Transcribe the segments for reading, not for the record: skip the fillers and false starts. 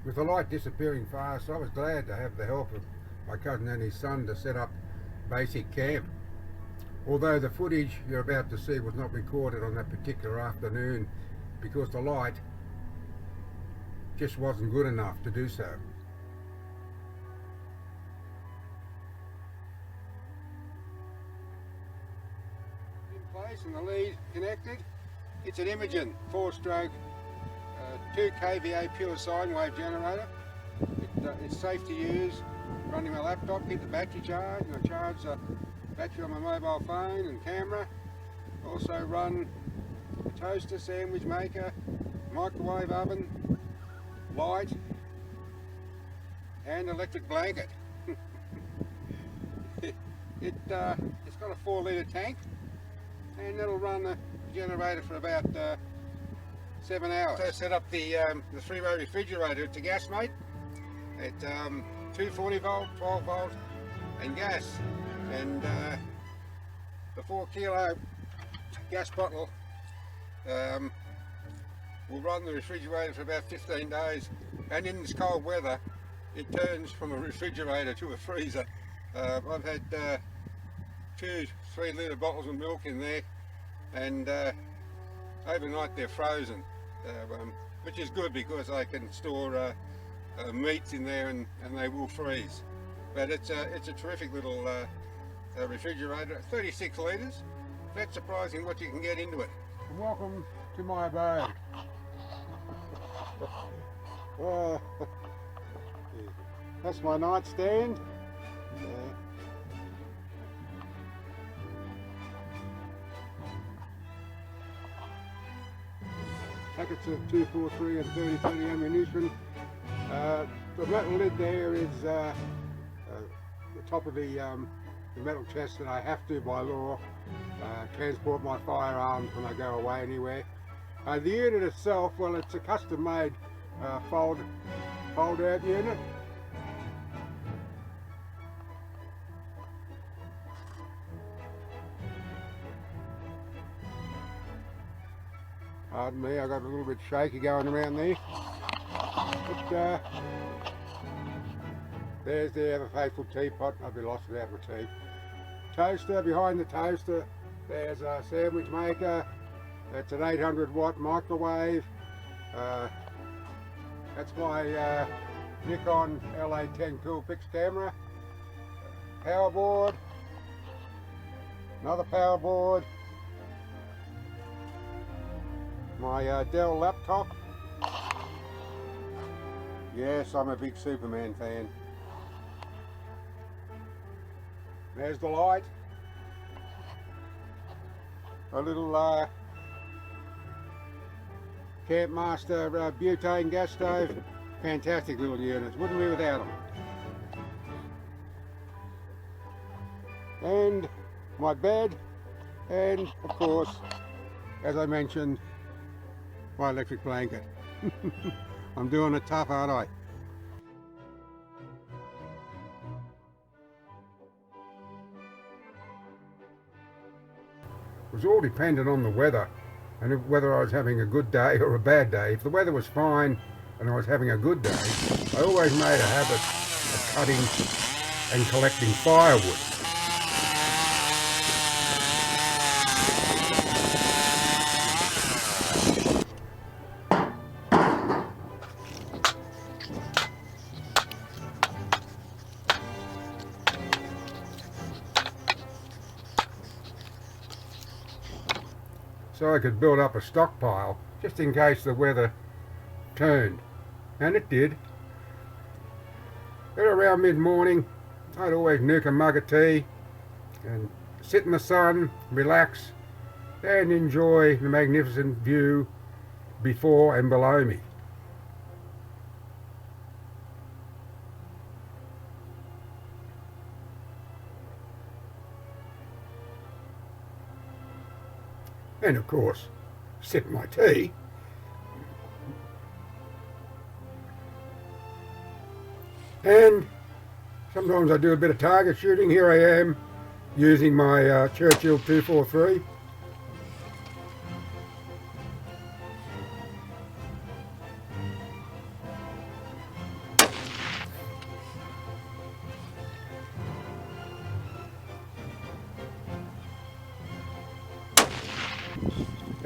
With the light disappearing fast, I was glad to have the help of my cousin and his son to set up basic camp. Although the footage you're about to see was not recorded on that particular afternoon because the light just wasn't good enough to do so. In place and the lead connected. It's an Imogen 4-stroke 2 kVA pure sine wave generator. It's safe to use. Running my laptop, keep the battery charged, and I charge the battery on my mobile phone and camera. Also run a toaster, sandwich maker, microwave oven, light, and electric blanket. It's got a 4-litre tank, and it'll run the generator for about 7 hours. So set up the 3-way refrigerator. It's a gas mate. It's 240 volt, 12 volt, and gas. And the 4 kilo gas bottle will run the refrigerator for about 15 days. And in this cold weather, it turns from a refrigerator to a freezer. I've had 2 3-litre bottles of milk in there, and overnight they're frozen, which is good because I can store meats in there and they will freeze. But it's a terrific little refrigerator, 36 litres. That's surprising what you can get into it. Welcome to my abode. That's my nightstand. Packets of 243 and 30 ammunition. The metal lid there is the top of the metal chest that I have to, by law, transport my firearms when I go away anywhere. The unit itself, well, it's a custom-made fold-out unit. Pardon me, I got a little bit shaky going around there. But there's the ever faithful teapot. I'd be lost without my tea. Toaster, behind the toaster, there's a sandwich maker. It's an 800 watt microwave. That's my Nikon LA10 Coolpix camera. Power board. Another power board. My Dell laptop. Yes, I'm a big Superman fan. There's the light. A little Campmaster butane gas stove. Fantastic little units, wouldn't be without them. And my bed, and of course, as I mentioned, my electric blanket. I'm doing it tough, aren't I? It was all dependent on the weather and whether I was having a good day or a bad day. If the weather was fine and I was having a good day, I always made a habit of cutting and collecting firewood. So I could build up a stockpile just in case the weather turned, and it did. At around mid-morning, I'd always nuke a mug of tea and sit in the sun, relax, and enjoy the magnificent view before and below me. And of course, sip my tea. And sometimes I do a bit of target shooting. Here I am using my Churchill 243.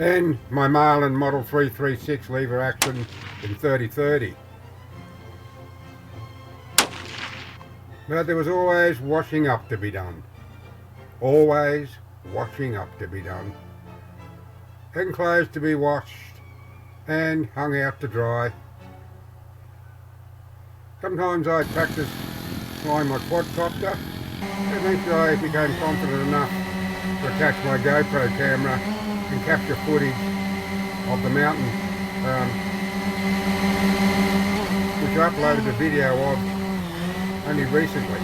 and my Marlin Model 336 lever action in 30-30. But there was always washing up to be done. Always washing up to be done. And clothes to be washed and hung out to dry. Sometimes I'd practice flying my quadcopter. Eventually I became confident enough to attach my GoPro camera and capture footage of the mountain, which I uploaded a video of only recently.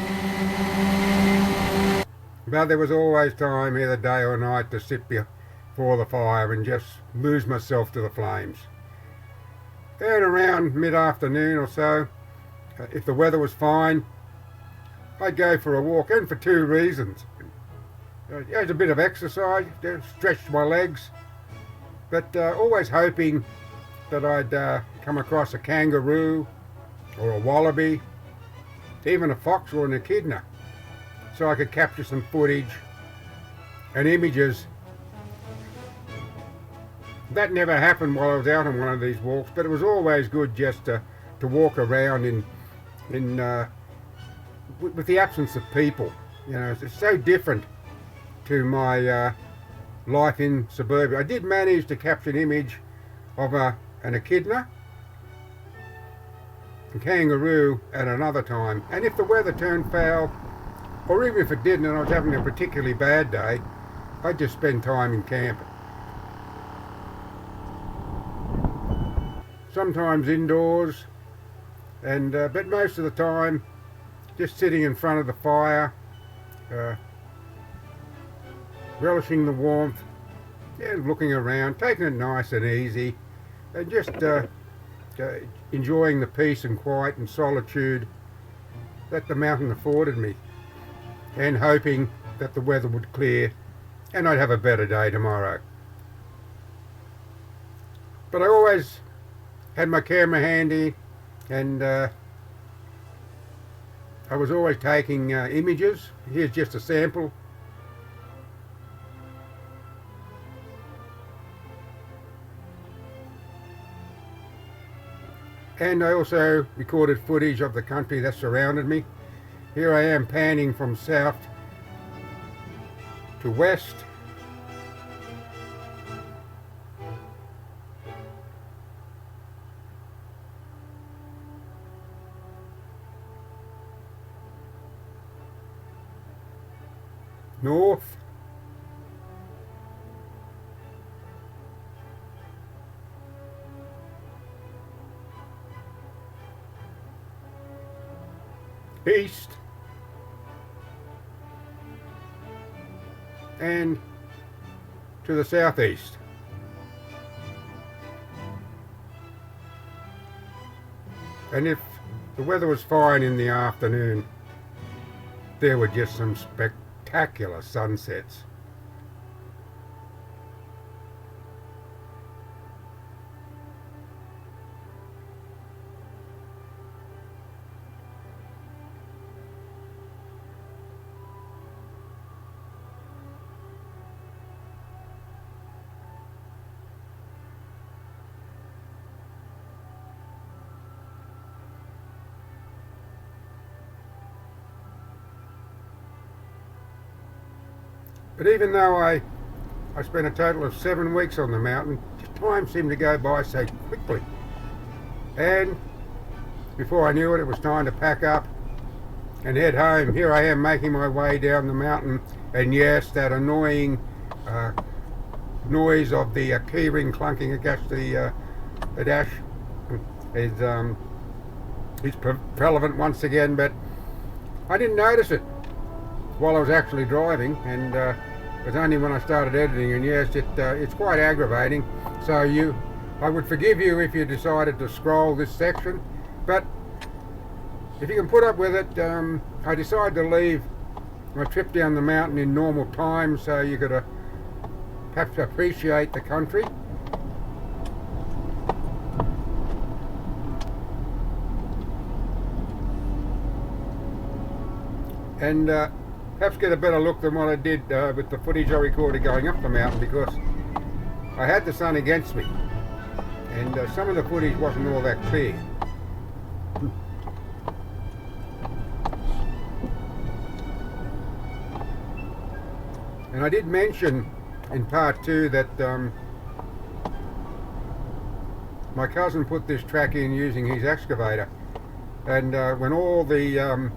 But there was always time, either day or night, to sit before the fire and just lose myself to the flames. And around mid-afternoon or so, if the weather was fine, I'd go for a walk, and for two reasons. It was a bit of exercise, stretched my legs, but always hoping that I'd come across a kangaroo or a wallaby, even a fox or an echidna, so I could capture some footage and images. That never happened while I was out on one of these walks, but it was always good just to walk around with the absence of people. You know, it's so different to my life in suburbia. I did manage to capture an image of an echidna, a kangaroo at another time, and if the weather turned foul, or even if it didn't and I was having a particularly bad day, I'd just spend time in camp. Sometimes indoors, and but most of the time just sitting in front of the fire, relishing the warmth, and looking around, taking it nice and easy, and just enjoying the peace and quiet and solitude that the mountain afforded me, and hoping that the weather would clear and I'd have a better day tomorrow. But I always had my camera handy, and I was always taking images. Here's just a sample. And I also recorded footage of the country that surrounded me. Here I am panning from south to west. North. East. And to the southeast. And if the weather was fine in the afternoon, there were just some spectacular sunsets. But even though I spent a total of 7 weeks on the mountain, just time seemed to go by so quickly. And before I knew it, it was time to pack up and head home. Here I am making my way down the mountain, and yes, that annoying noise of the keyring clunking against the dash is prevalent once again, but I didn't notice it while I was actually driving, and it was only when I started editing, and yes, it's quite aggravating. So I would forgive you if you decided to scroll this section, but if you can put up with it, I decided to leave my trip down the mountain in normal time so you could perhaps appreciate the country. And perhaps get a better look than what I did with the footage I recorded going up the mountain, because I had the sun against me, and some of the footage wasn't all that clear. And I did mention in part 2 that my cousin put this track in using his excavator, and when all the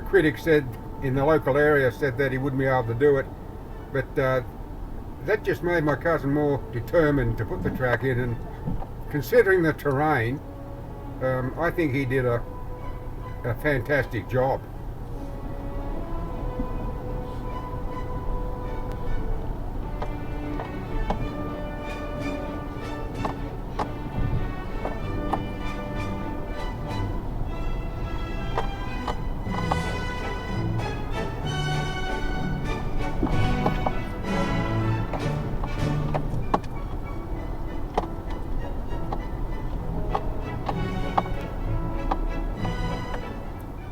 critics said in the local area said that he wouldn't be able to do it, but that just made my cousin more determined to put the track in, and considering the terrain, I think he did a fantastic job.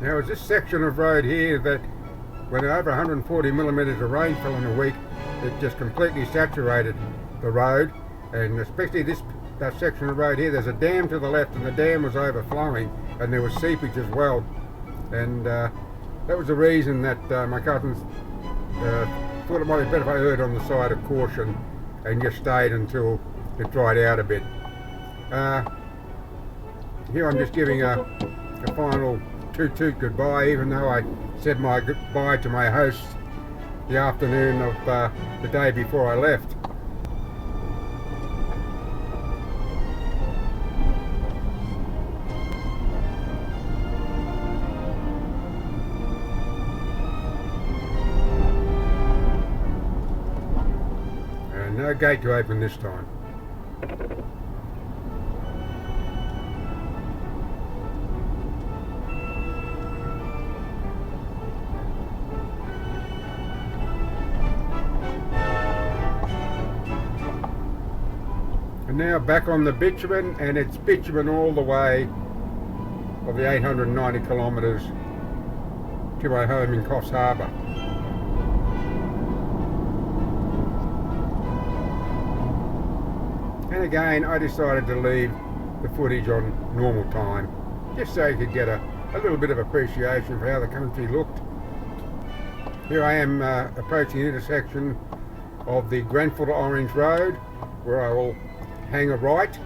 Now it's this section of road here that when over 140 millimetres of rain fell in a week, it just completely saturated the road, and especially that section of road here, there's a dam to the left and the dam was overflowing and there was seepage as well, and that was the reason that my cousins thought it might be better if I erred on the side of caution and just stayed until it dried out a bit. Here I'm just giving a final toot goodbye, even though I said my goodbye to my hosts the afternoon of the day before I left. And no gate to open this time. And now back on the bitumen, and it's bitumen all the way of the 890 kilometres to my home in Coffs Harbour. And again, I decided to leave the footage on normal time, just so you could get a little bit of appreciation for how the country looked. Here I am approaching the intersection of the Grenfell to Orange Road, where I will hang a right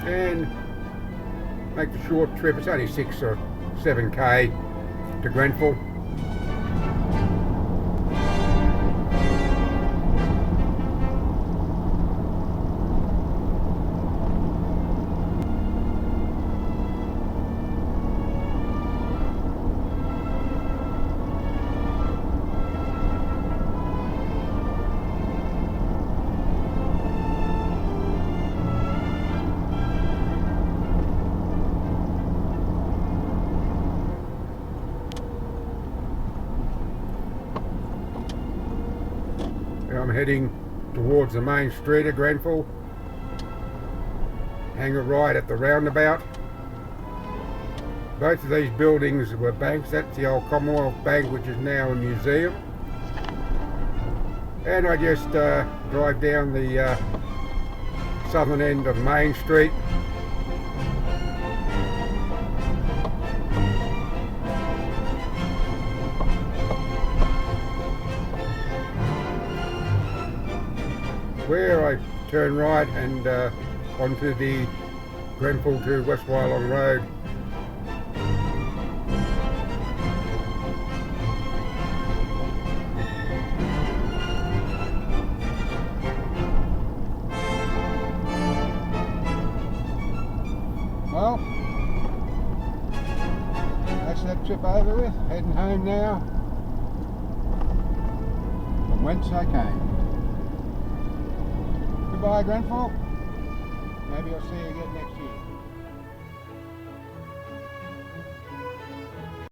and make the short trip. It's only 6 or 7k to Grenfell. I'm heading towards the main street of Grenfell. Hang a right at the roundabout. Both of these buildings were banks. That's the old Commonwealth Bank, which is now a museum. And I just drive down the southern end of Main Street. Where I turn right and onto the Grenfell to West Wyalong Road. Well, that's that trip over with. Heading home now from whence I came. Goodbye, Grenfell. Maybe I'll see you again next year.